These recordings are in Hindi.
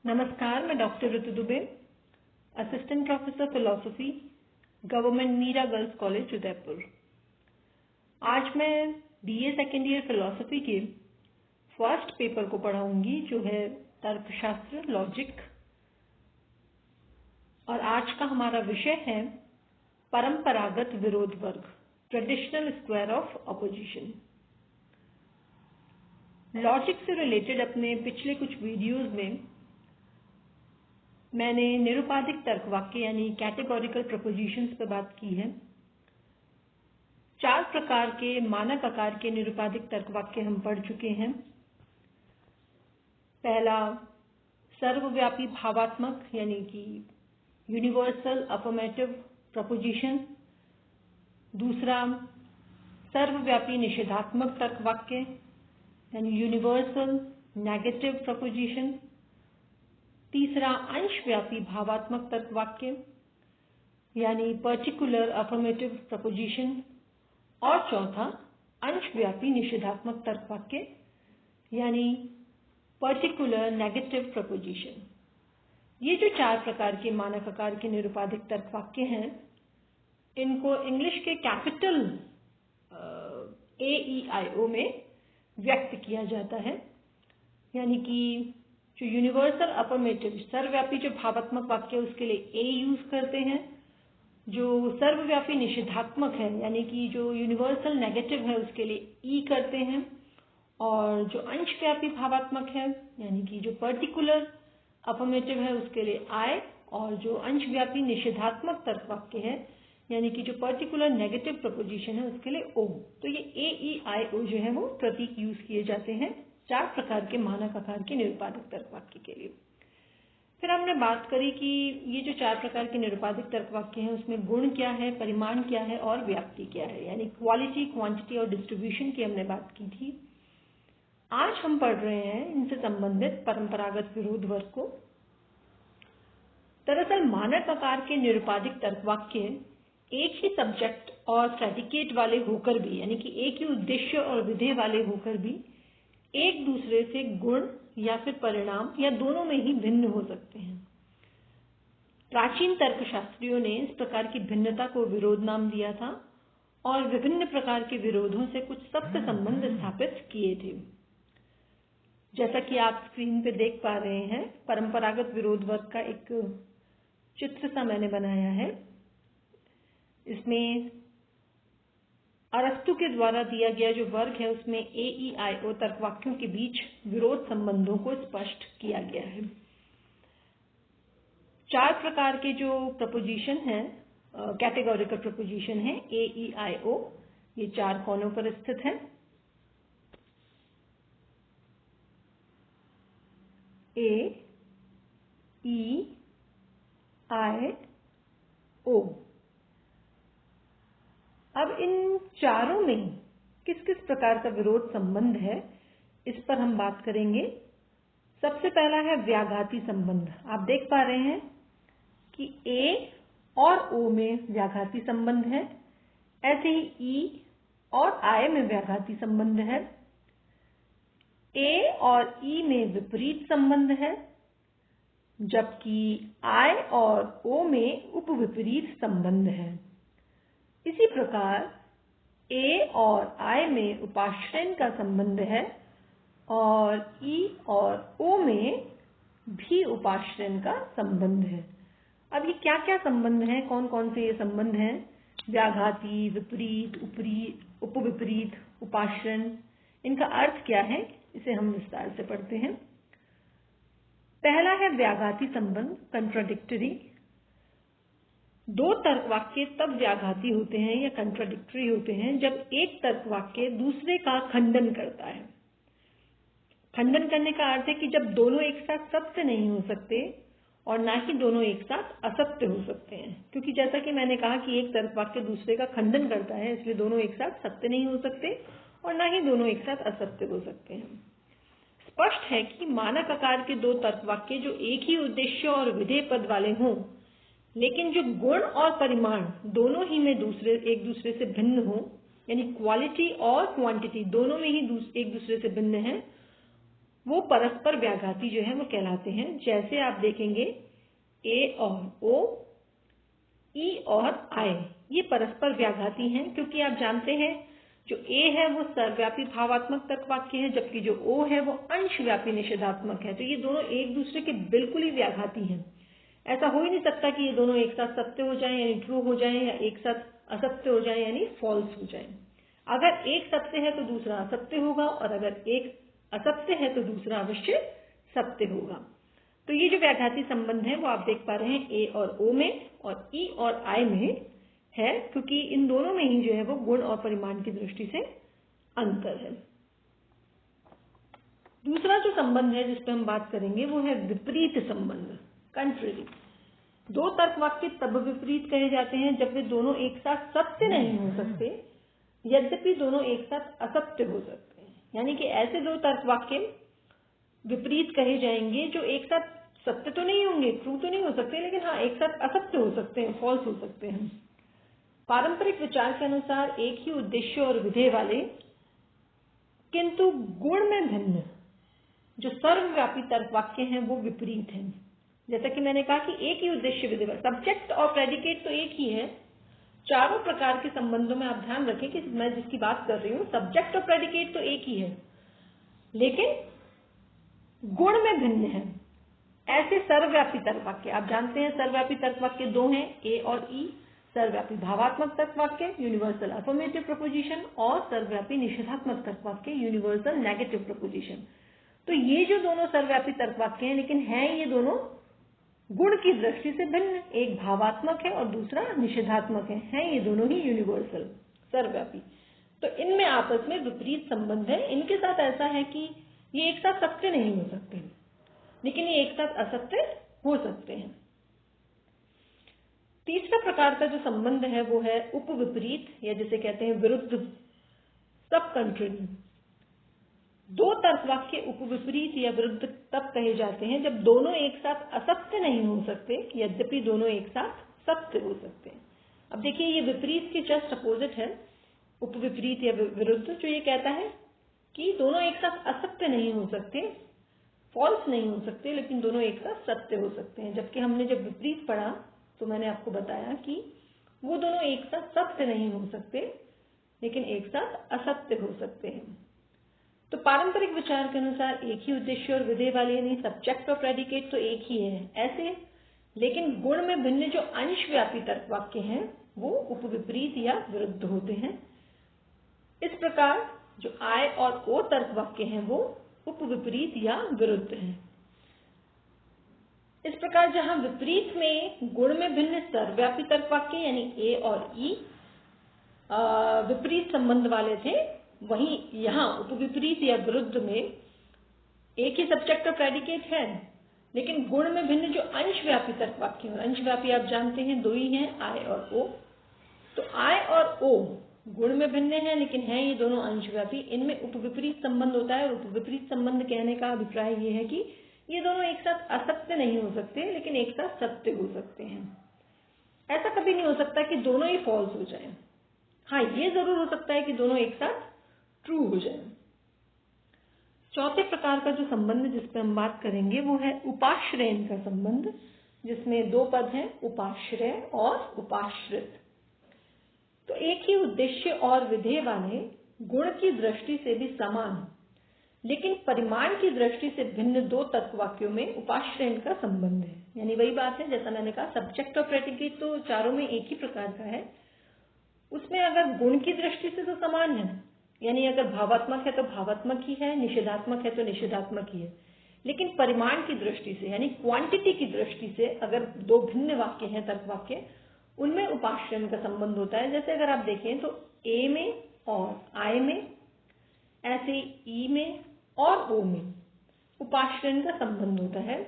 नमस्कार, मैं doctor Ritu Dubey, assistant professor philosophy, government Meera girls college Udaipur. आज मैं बीए सेकेंड ईयर फिलोसफी के फर्स्ट पेपर को पढ़ाऊंगी जो है तर्कशास्त्र लॉजिक। और आज का हमारा विषय है परंपरागत विरोध वर्ग, traditional square of opposition. Logic से रिलेटेड अपने पिछले कुछ वीडियोस में मैंने निरुपाधिक तर्क वाक्य यानी कैटेगोरिकल प्रपोजिशंस पर बात की है। 4 प्रकार के मानक आकार के निरुपाधिक तर्क वाक्य हम पढ़ चुके हैं। पहला सर्वव्यापी भावात्मक यानी कि यूनिवर्सल अफर्मेटिव प्रपोजिशन। दूसरा सर्वव्यापी निषेधात्मक तर्क वाक्य यानी यूनिवर्सल नेगेटिव प्रपोजिशन। तीसरा अंशव्यापी भावात्मक तर्क वाक्य यानी पर्टिकुलर अफर्मेटिव प्रपोजिशन। और चौथा अंशव्यापी निषेधात्मक तर्क वाक्य यानी पर्टिकुलर नेगेटिव प्रपोजिशन। ये जो 4 प्रकार के मानक आकार के निरुपाधिक तर्क वाक्य हैं, इनको इंग्लिश के कैपिटल AEIO में व्यक्त किया जाता है। यानी कि जो यूनिवर्सल अफर्मेटिव सर्वव्यापी जो भावात्मक वाक्य है उसके लिए A यूज करते हैं। जो सर्वव्यापी निषेधात्मक है यानी कि जो यूनिवर्सल नेगेटिव है उसके लिए E करते हैं। और जो अंशव्यापी भावात्मक है यानी कि जो पर्टिकुलर अफर्मेटिव है उसके लिए I। और जो अंशव्यापी निषेधात्मक तर्क वाक्य है यानी कि जो पर्टिकुलर नेगेटिव प्रपोजिशन है उसके लिए O। तो ये AEIO जो है वो प्रतीक यूज किए जाते हैं 4 प्रकार के मानक आकार के निरुपाधिक तर्क वाक्य के लिए। फिर हमने बात करी कि ये जो 4 प्रकार के निरुपाधिक तर्क वाक्य हैं उसमें गुण क्या है, परिमाण क्या है और व्याप्ति क्या है, यानी क्वालिटी, क्वांटिटी और डिस्ट्रीब्यूशन की हमने बात की थी। आज हम पढ़ रहे हैं इनसे संबंधित परंपरागत विरोध वर्ग को। दरअसल मानक आकार के निरुपाधिक तर्क वाक्य एक ही सब्जेक्ट और प्रेडिकेट वाले होकर भी यानी कि एक ही उद्देश्य और विधेय वाले होकर भी एक दूसरे से गुण या फिर परिणाम या दोनों में ही भिन्न हो सकते हैं। प्राचीन तर्कशास्त्रियों ने इस प्रकार की भिन्नता को विरोध नाम दिया था और विभिन्न प्रकार के विरोधों से कुछ सत्य संबंध स्थापित किए थे। जैसा कि आप स्क्रीन पे देख पा रहे हैं, परंपरागत विरोध वर्ग का एक चित्र सा मैंने बनाया है। इसमें अरस्तु के द्वारा दिया गया जो वर्ग है उसमें AEIO तर्क वाक्यों के बीच विरोध संबंधों को स्पष्ट किया गया है। 4 प्रकार के जो प्रपोजिशन हैं, कैटेगोरिकल प्रपोजिशन है AEIO, ये 4 कोनों पर स्थित है। A E I O। अब इन चारों में किस किस प्रकार का विरोध संबंध है इस पर हम बात करेंगे। सबसे पहला है व्याघाती संबंध। आप देख पा रहे हैं कि A और O में व्याघाती संबंध है। ऐसे ही E और I में व्याघाती संबंध है। A और E में विपरीत संबंध है, जबकि I और O में उपविपरीत संबंध है। इसी प्रकार A और I में उपाश्रयन का संबंध है और E और O में भी उपाश्रयन का संबंध है। अब ये क्या क्या संबंध हैं, कौन कौन से ये संबंध हैं? व्याघाती, विपरीत, उपविपरीत, उपाश्रयन, इनका अर्थ क्या है, इसे हम विस्तार से पढ़ते हैं। पहला है व्याघाती संबंध, कंट्राडिक्टरी। 2 तर्क वाक्य तब व्याघाती होते हैं या कंट्राडिक्टरी होते हैं जब एक तर्क वाक्य दूसरे का खंडन करता है। खंडन करने का अर्थ है कि जब दोनों एक साथ सत्य नहीं हो सकते और ना ही दोनों एक साथ असत्य हो सकते हैं। क्योंकि जैसा कि मैंने कहा कि एक तर्क वाक्य दूसरे का खंडन करता है, इसलिए दोनों एक साथ सत्य नहीं हो सकते और ना ही दोनों एक साथ असत्य हो सकते हैं। स्पष्ट है कि मानक आकार के 2 तर्क वाक्य जो एक ही उद्देश्य और विधेय पद वाले हों, लेकिन जो गुण और परिमाण दोनों ही में एक दूसरे से भिन्न हो, यानी क्वालिटी और क्वांटिटी दोनों में ही एक दूसरे से भिन्न है, वो परस्पर व्याघाती जो है वो कहलाते हैं। जैसे आप देखेंगे ए और ओ, ई और आई, ये परस्पर व्याघाती हैं, क्योंकि आप जानते हैं जो ए है वो सर्वव्यापी भावात्मक तर्क वाक्य है, जबकि जो ओ है वो अंशव्यापी निषेधात्मक है। तो ये दोनों एक दूसरे के बिल्कुल ही व्याघाती हैं। ऐसा हो ही नहीं सकता कि ये दोनों एक साथ सत्य हो जाएं यानी ट्रू हो जाएं, या एक साथ असत्य हो जाएं यानी फॉल्स हो जाएं। अगर एक सत्य है तो दूसरा असत्य होगा, और अगर एक असत्य है तो दूसरा अवश्य सत्य होगा। तो ये जो व्याघाती संबंध है वो आप देख पा रहे हैं ए और ओ में और ई और आई में है, क्योंकि इन दोनों में ही जो है वो गुण और परिमाण की दृष्टि से अंतर है। दूसरा जो संबंध है जिस पे हम बात करेंगे वो है विपरीत संबंध, कंट्ररी। दो तर्क वाक्य तब विपरीत कहे जाते हैं जब वे दोनों एक साथ सत्य नहीं हो सकते, यद्यपि दोनों एक साथ असत्य हो सकते हैं। यानी कि ऐसे दो तर्क वाक्य विपरीत कहे जाएंगे जो एक साथ सत्य तो नहीं होंगे, ट्रू तो नहीं हो सकते, लेकिन हाँ एक साथ असत्य हो सकते हैं, फॉल्स हो सकते हैं। पारंपरिक विचार के अनुसार एक ही उद्देश्य और विधेय वाले किंतु गुण में भिन्न जो सर्वव्यापी तर्क वाक्य हैं वो विपरीत हैं। जैसा कि मैंने कहा कि एक ही उद्देश्य विधेय, सब्जेक्ट और प्रेडिकेट तो एक ही है। चारों प्रकार के संबंधों में आप ध्यान रखें कि मैं जिसकी बात कर रही हूँ सब्जेक्ट और प्रेडिकेट तो एक ही है, लेकिन गुण में भिन्न है। ऐसे सर्वव्यापी तर्क वाक्य, आप जानते हैं सर्वव्यापी तर्क वाक्य दो हैं, ए और ई। सर्वव्यापी भावात्मक तर्क वाक्य यूनिवर्सल अफर्मेटिव प्रोपोजिशन, और सर्वव्यापी निषेधात्मक तर्क वाक्य यूनिवर्सल नेगेटिव प्रोपोजिशन। तो ये जो दोनों सर्वव्यापी तर्क वाक्य हैं, लेकिन हैं ये दोनों गुण की दृष्टि से भिन्न। एक भावात्मक है और दूसरा निषेधात्मक है ये दोनों ही यूनिवर्सल सर्वव्यापी। तो इनमें आपस में विपरीत संबंध है। इनके साथ ऐसा है कि ये एक साथ सत्य नहीं हो सकते, लेकिन ये एक साथ असत्य हो सकते हैं। तीसरा प्रकार का जो संबंध है वो है उपविपरीत, या जिसे कहते हैं विरुद्ध, सब कंट्री। दो तर्क वाक्य उपविपरीत या विरुद्ध तब कहे जाते हैं जब दोनों एक साथ असत्य नहीं हो सकते, यद्यपि दोनों एक साथ सत्य हो सकते हैं। अब देखिए ये विपरीत के जस्ट अपोजिट है, उपविपरीत या विरुद्ध, जो ये कहता है कि दोनों एक साथ असत्य नहीं हो सकते, फॉल्स नहीं हो सकते, लेकिन दोनों एक साथ सत्य हो सकते हैं। जबकि हमने जब विपरीत पढ़ा तो मैंने आपको बताया कि वो दोनों एक साथ सत्य नहीं हो सकते, लेकिन एक साथ असत्य हो सकते हैं। तो पारंपरिक विचार के अनुसार एक ही उद्देश्य और विधेय वाले यानी सब्जेक्ट और प्रेडिकेट तो एक ही है ऐसे, लेकिन गुण में भिन्न जो अंशव्यापी तर्क वाक्य हैं वो उपविपरीत या विरुद्ध होते हैं। इस प्रकार जो आई और ओ तर्क वाक्य हैं वो उपविपरीत या विरुद्ध हैं। इस प्रकार जहां विपरीत में गुण में भिन्न सर्वव्यापी तर्क वाक्य यानी ए और ई विपरीत संबंध वाले थे, वहीं यहाँ उपविपरीत या विरुद्ध में एक ही सब्जेक्ट और प्रेडिकेट है, लेकिन गुण में भिन्न जो अंशव्यापी तर्क वाक्य, और अंशव्यापी आप जानते हैं दो ही हैं, आई और ओ। तो आई और ओ गुण में भिन्न है, लेकिन हैं ये दोनों अंशव्यापी। इनमें उपविपरीत संबंध होता है, और उपविपरीत संबंध कहने का अभिप्राय ये है कि ये दोनों एक साथ असत्य नहीं हो सकते, लेकिन एक साथ सत्य हो सकते हैं। ऐसा कभी नहीं हो सकता कि दोनों ही फॉल्स हो जाएं। हाँ, ये जरूर हो सकता है कि दोनों एक साथ ट्रू हो जाएं। चौथे प्रकार का जो संबंध जिस पर हम बात करेंगे वो है उपाश्रयन का संबंध, जिसमें दो पद हैं, उपाश्रय और उपाश्रित। तो एक ही उद्देश्य और विधेय वाले गुण की दृष्टि से भी समान, लेकिन परिमाण की दृष्टि से भिन्न दो तर्क वाक्यों में उपाश्रयन का संबंध है। यानी वही बात है, जैसा मैंने कहा सब्जेक्ट और प्रेडिकेट तो चारों में एक ही प्रकार का है। उसमें अगर गुण की दृष्टि से तो समान है, यानी अगर भावात्मक है तो भावात्मक ही है, निषेधात्मक है तो निषेधात्मक ही है, लेकिन परिमाण की दृष्टि से यानी क्वांटिटी की दृष्टि से अगर दो भिन्न वाक्य हैं, तर्क वाक्य, उनमें उपाश्रयन का संबंध होता है। जैसे अगर आप देखें तो ए में और आई में, ऐसे ई में और ओ में उपाश्रयन का संबंध होता है।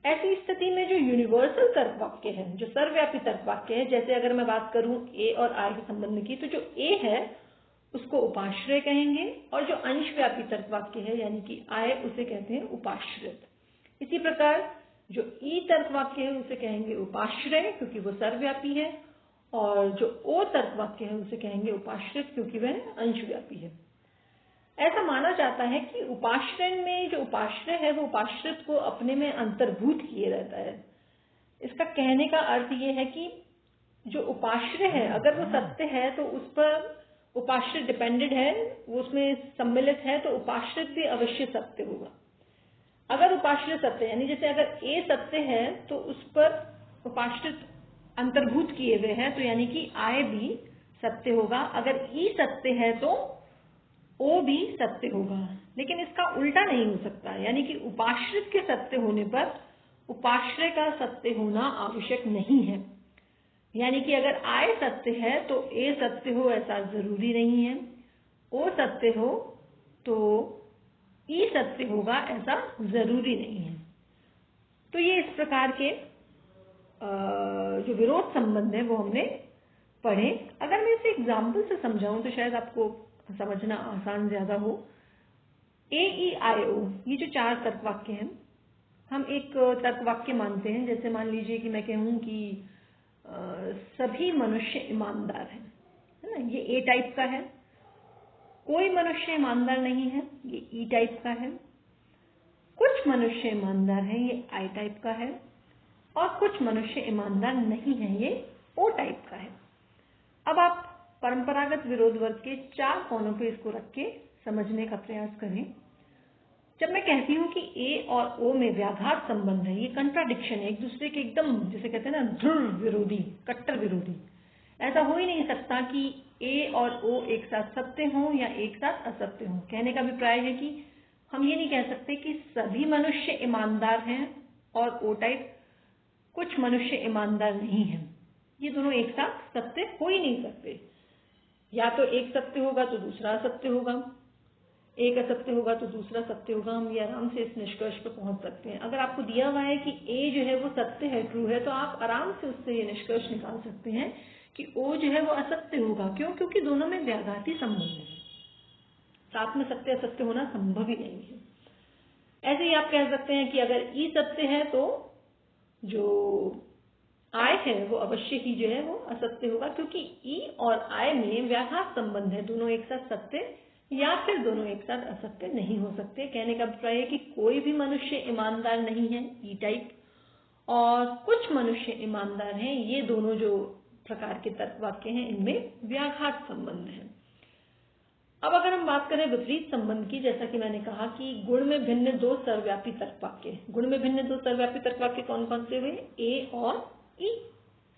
ऐसी स्थिति में जो यूनिवर्सल तर्क वाक्य है, जो सर्वव्यापी तर्क वाक्य है, जैसे अगर मैं बात करूं ए और आई के संबंध की, तो जो ए है उसको उपाश्रय कहेंगे, और जो अंशव्यापी तर्क वाक्य है यानी कि आई, उसे कहते हैं उपाश्रित। इसी प्रकार जो ई तर्क वाक्य है उसे कहेंगे उपाश्रय क्योंकि वो सर्वव्यापी है, और जो ओ तर्क वाक्य है उसे कहेंगे उपाश्रित क्योंकि वह अंशव्यापी है। ऐसा माना जाता है कि उपाश्रय में जो उपाश्रय है वो उपाश्रित को अपने में अंतर्भूत किए रहता है। इसका कहने का अर्थ ये है कि जो उपाश्रय है अगर वो सत्य है तो उस पर उपाश्रय डिपेंडेड है, वो उसमें सम्मिलित है, तो उपाश्रित भी अवश्य सत्य होगा। अगर उपाश्रय सत्य यानी जैसे अगर ए सत्य है तो उस पर उपाश्रित अंतर्भूत किए हुए हैं, तो यानी कि आय भी सत्य होगा। अगर ई सत्य है तो ओ भी सत्य होगा। लेकिन इसका उल्टा नहीं हो सकता, यानी कि उपाश्रित के सत्य होने पर उपाश्रय का सत्य होना आवश्यक नहीं है। यानी कि अगर आय सत्य है तो ए सत्य हो ऐसा जरूरी नहीं है, ओ सत्य हो तो ई सत्य होगा ऐसा जरूरी नहीं है। तो ये इस प्रकार के जो विरोध संबंध है वो हमने पढ़े। अगर मैं इसे एग्जाम्पल से समझाऊं तो शायद आपको समझना आसान ज्यादा हो। ए ई आई ओ ये जो 4 तर्क वाक्य हैं, हम एक तर्क वाक्य मानते हैं। जैसे मान लीजिए कि मैं कहूं कि सभी मनुष्य ईमानदार हैं, है ना, ये ए टाइप का है। कोई मनुष्य ईमानदार नहीं है, ये ई टाइप का है। कुछ मनुष्य ईमानदार हैं, ये आई टाइप का है। और कुछ मनुष्य ईमानदार नहीं है, ये ओ टाइप का है। अब आप परंपरागत विरोध वर्ग के 4 कोणों पे इसको रख के समझने का प्रयास करें। जब मैं कहती हूं कि ए और ओ में व्याघात संबंध है, ये कंट्राडिक्शन है, एक दूसरे के एकदम जिसे कहते हैं ना ध्रुव विरोधी, कट्टर विरोधी। ऐसा हो ही नहीं सकता कि ए और ओ एक साथ सत्य हो या एक साथ असत्य हो। कहने का अभिप्राय है कि हम ये नहीं कह सकते कि सभी मनुष्य ईमानदार हैं और ओ टाइप कुछ मनुष्य ईमानदार नहीं है। ये दोनों एक साथ सत्य हो ही नहीं सकते। या तो एक सत्य होगा तो दूसरा असत्य होगा, एक असत्य होगा तो दूसरा सत्य होगा। हम ये आराम से इस निष्कर्ष पर पहुंच सकते हैं। अगर आपको दिया हुआ है कि ए जो है वो सत्य है, ट्रू है, तो आप आराम से उससे ये निष्कर्ष निकाल सकते हैं कि ओ जो है वो असत्य होगा। क्यों? क्योंकि दोनों में व्याघाती संबंध है, साथ में सत्य असत्य होना संभव ही नहीं है। ऐसे ही आप कह सकते हैं कि अगर ई सत्य है तो जो आय है वो अवश्य ही जो है वो असत्य होगा, क्योंकि ई और आय में व्याघात संबंध है। दोनों एक साथ सत्य या फिर दोनों एक साथ असत्य नहीं हो सकते। कहने का अभिप्राय है कि कोई भी मनुष्य ईमानदार नहीं है, ई टाइप, और कुछ मनुष्य ईमानदार हैं, ये दोनों जो प्रकार के तर्क वाक्य हैं इनमें व्याघात संबंध है। अब अगर हम बात करें विपरीत संबंध की, जैसा कि मैंने कहा कि गुण में भिन्न 2 सर्वव्यापी तर्क वाक्य। गुण में भिन्न 2 सर्वव्यापी तर्क वाक्य कौन कौन से हुए? ए और ई।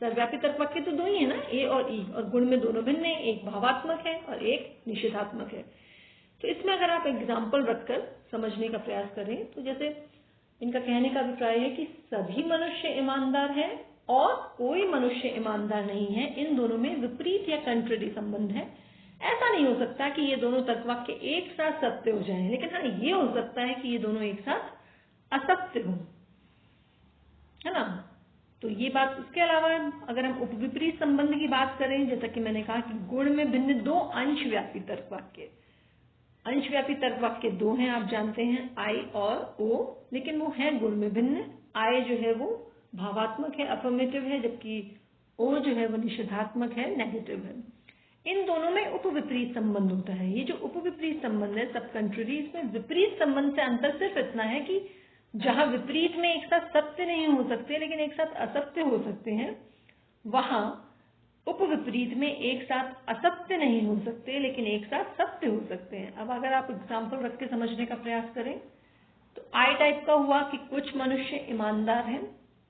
सर्वव्यापी तर्क वाक्य तो 2 ही है ना, ए और ई, और गुण में दोनों भिन्न है, एक भावात्मक है और एक निषेधात्मक है। तो इसमें अगर आप एग्जाम्पल रखकर समझने का प्रयास करें तो जैसे इनका कहने का अभिप्राय है कि सभी मनुष्य ईमानदार हैं और कोई मनुष्य ईमानदार नहीं है। इन दोनों में विपरीत या कंट्ररी संबंध है। ऐसा नहीं हो सकता कि ये दोनों तर्क वाक्य एक साथ सत्य हो जाएं, लेकिन हाँ ये हो सकता है कि ये दोनों एक साथ असत्य हो, है ना। तो ये बात। इसके अलावा अगर हम उपविपरीत संबंध की बात करें, जैसा कि मैंने कहा कि गुण में भिन्न 2 अंशव्यापी तर्क वाक्य। अंशव्यापी तर्क वाक्य 2 हैं, आप जानते हैं, आई और ओ, लेकिन वो है गुण में भिन्न। आई जो है वो भावात्मक है, अफर्मेटिव है, जबकि ओ जो है वो निषेधात्मक है, नेगेटिव है। इन दोनों में उपविपरीत संबंध होता है। ये जो उपविपरीत संबंध है, सब कंट्री, इसमें विपरीत संबंध से अंतर सिर्फ इतना है कि जहां विपरीत में एक साथ सत्य नहीं हो सकते लेकिन एक साथ असत्य हो सकते हैं, वहां उपविपरीत में एक साथ असत्य नहीं हो सकते लेकिन एक साथ सत्य हो सकते हैं। अब अगर आप एग्जाम्पल रख के समझने का प्रयास करें तो आई टाइप का हुआ कि कुछ मनुष्य ईमानदार हैं,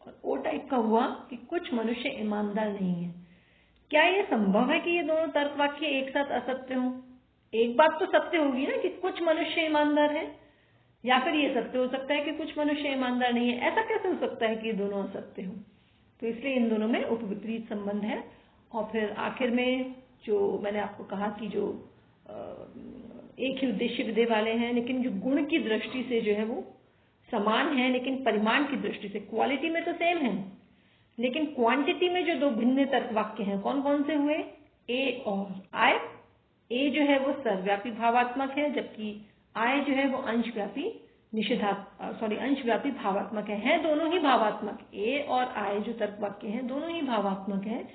और ओ टाइप का हुआ कि कुछ मनुष्य ईमानदार नहीं है। क्या ये संभव है कि ये दोनों तर्क वाक्य एक साथ असत्य हों? एक बात तो सत्य होगी ना कि कुछ मनुष्य ईमानदार हैं, या फिर ये सत्य हो सकता है कि कुछ मनुष्य ईमानदार नहीं है। ऐसा कैसे हो सकता है कि ये दोनों असत्य हों? तो इसलिए इन दोनों में उपविपरीत संबंध है। और फिर आखिर में जो मैंने आपको कहा कि जो एक ही उद्देश्य विधेय वाले हैं, लेकिन जो गुण की दृष्टि से जो है वो समान है, लेकिन परिमाण की दृष्टि से, क्वालिटी में तो सेम है लेकिन क्वांटिटी में जो 2 भिन्न तर्क वाक्य हैं, कौन कौन से हुए? ए और आई। ए जो है वो सर्वव्यापी भावात्मक है, जबकि आई जो है वो अंशव्यापी अंशव्यापी भावात्मक है। दोनों ही भावात्मक, ए और आई जो तर्क वाक्य हैं दोनों ही भावात्मक है।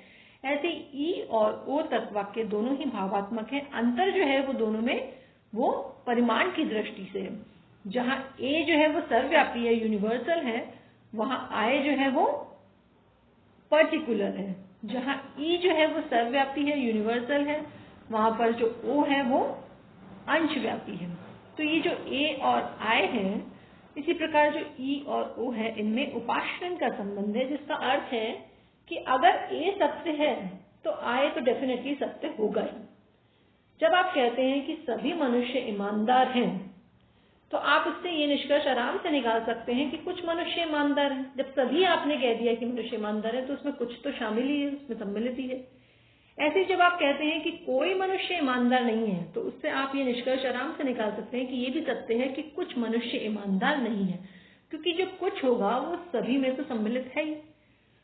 ऐसे ई और ओ तर्क वाक्य दोनों ही भावात्मक है। अंतर जो है वो दोनों में वो परिमाण की दृष्टि से है। जहां A जो है वो सर्वव्यापी है, यूनिवर्सल है, वहां I जो है वो पर्टिकुलर है। जहां E जो है वो सर्वव्यापी है, यूनिवर्सल है, वहां पर जो O है वो अंशव्यापी है। तो ये जो A और I है, इसी प्रकार जो E और O है, इनमें उपाश्रण का संबंध है, जिसका अर्थ है कि अगर A सत्य है तो I तो डेफिनेटली सत्य होगा ही। जब आप कहते हैं कि सभी मनुष्य ईमानदार हैं, तो आप इससे ये निष्कर्ष आराम से निकाल सकते हैं कि कुछ मनुष्य ईमानदार हैं। जब सभी आपने कह दिया कि मनुष्य ईमानदार है, तो उसमें कुछ तो शामिल ही है, उसमें सम्मिलित ही है। ऐसे जब आप कहते हैं कि कोई मनुष्य ईमानदार नहीं है, तो उससे आप ये निष्कर्ष आराम से निकाल सकते हैं कि ये भी सत्य है कि कुछ मनुष्य ईमानदार नहीं है, क्योंकि जो कुछ होगा वो सभी में तो सम्मिलित है ही।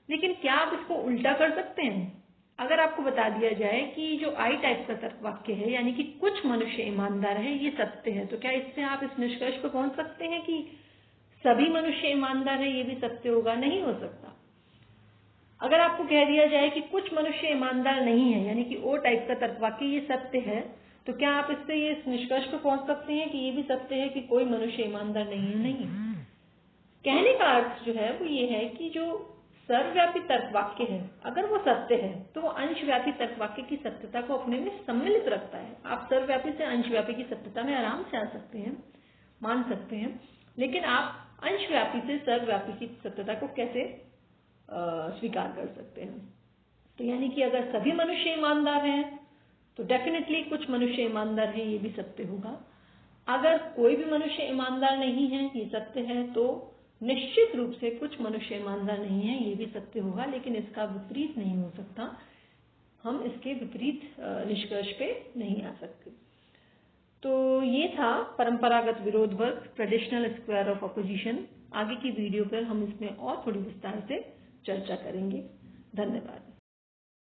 लेकिन क्या आप इसको उल्टा कर सकते हैं? अगर आपको बता दिया जाए कि जो I टाइप का तर्क वाक्य है, यानी कि कुछ मनुष्य ईमानदार है, ये सत्य है, तो क्या इससे आप इस निष्कर्ष पर पहुंच सकते हैं कि सभी मनुष्य ईमानदार है, ये भी सत्य होगा? नहीं हो सकता। अगर आपको कह दिया जाए कि कुछ मनुष्य ईमानदार नहीं है, यानी कि O टाइप का तर्क वाक्य ये सत्य है, तो क्या आप इससे ये इस निष्कर्ष पर पहुंच सकते हैं कि ये भी सत्य है कि कोई मनुष्य ईमानदार नहीं है? नहीं। कहने का अर्थ जो है वो ये है कि जो सर्वव्यापी तर्क वाक्य है, अगर वो सत्य है तो वो अंशव्यापी तर्क वाक्य की सत्यता को अपने में सम्मिलित रखता है। आप सर्वव्यापी से अंशव्यापी की सत्यता में आराम से आ सकते हैं, मान सकते हैं, लेकिन आप अंशव्यापी से सर्वव्यापी की सत्यता को कैसे स्वीकार कर सकते हैं? तो यानी कि अगर सभी मनुष्य ईमानदार हैं तो डेफिनेटली कुछ मनुष्य ईमानदार हैं, ये भी सत्य होगा। अगर कोई भी मनुष्य ईमानदार नहीं है, ये सत्य है, तो निश्चित रूप से कुछ मनुष्य ईमानदार नहीं है, ये भी सत्य होगा। लेकिन इसका विपरीत नहीं हो सकता, हम इसके विपरीत निष्कर्ष पे नहीं आ सकते। तो ये था परंपरागत विरोध वर्ग, ट्रेडिशनल स्क्वायर ऑफ अपोजिशन। आगे की वीडियो पर हम इसमें और थोड़ी विस्तार से चर्चा करेंगे। धन्यवाद।